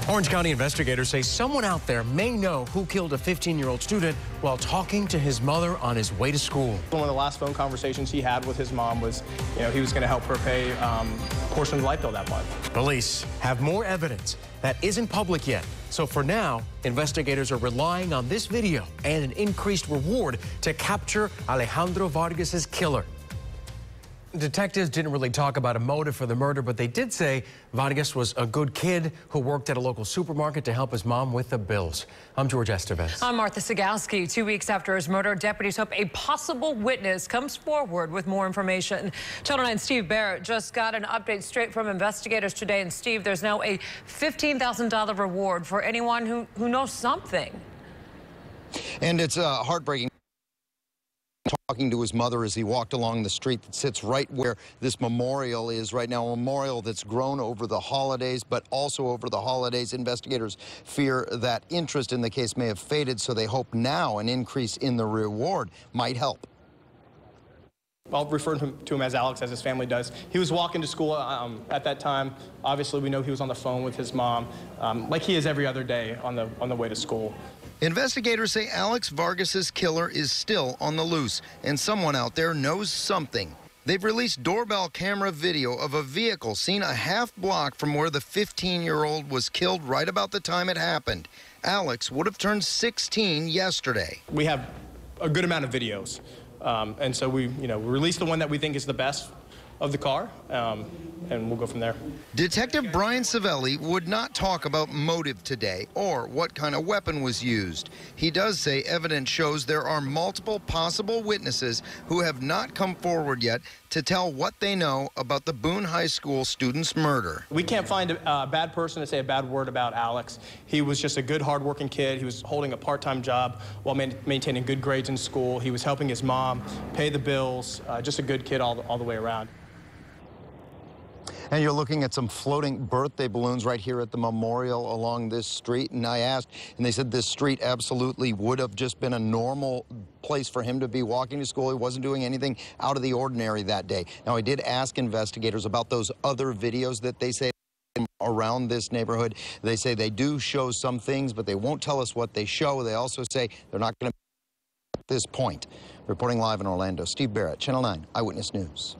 Orange County investigators say someone out there may know who killed a 15-year-old student while talking to his mother on his way to school. One of the last phone conversations he had with his mom was, he was going to help her pay a portion of the light bill that month. Police have more evidence that isn't public yet. So for now, investigators are relying on this video and an increased reward to capture Alejandro Vargas's killer. Detectives didn't really talk about a motive for the murder, but they did say Vargas was a good kid who worked at a local supermarket to help his mom with the bills. I'm George Estevez. I'm Martha Sigalski. 2 weeks after his murder, deputies hope a possible witness comes forward with more information. Channel 9's Steve Barrett just got an update straight from investigators today. And Steve, there's now a $15,000 reward for anyone who knows something. And it's heartbreaking. Talking to his mother as he walked along the street that sits right where this memorial is right now, a memorial that's grown over the holidays, but also over the holidays, investigators fear that interest in the case may have faded, so they hope now an increase in the reward might help. I'll refer to him as Alex, as his family does. He was walking to school at that time. Obviously, we know he was on the phone with his mom, like he is every other day on the way to school. Investigators say Alex Vargas's killer is still on the loose, and someone out there knows something. They've released doorbell camera video of a vehicle seen a half block from where the 15-year-old was killed right about the time it happened. Alex would have turned 16 yesterday. We have a good amount of videos, and so we released the one that we think is the best of the car, and we'll go from there. Detective Brian Savelli would not talk about motive today or what kind of weapon was used. He does say evidence shows there are multiple possible witnesses who have not come forward yet to tell what they know about the Boone High School student's murder. We can't find a bad person to say a bad word about Alex. He was just a good, hardworking kid. He was holding a part-time job while maintaining good grades in school. He was helping his mom pay the bills. Just a good kid all the way around. And you're looking at some floating birthday balloons right here at the memorial along this street. And I asked, and they said this street absolutely would have just been a normal place for him to be walking to school. He wasn't doing anything out of the ordinary that day. Now, I did ask investigators about those other videos that they say around this neighborhood. They say they do show some things, but they won't tell us what they show. They also say they're not going to at this point. Reporting live in Orlando, Steve Barrett, Channel 9 Eyewitness News.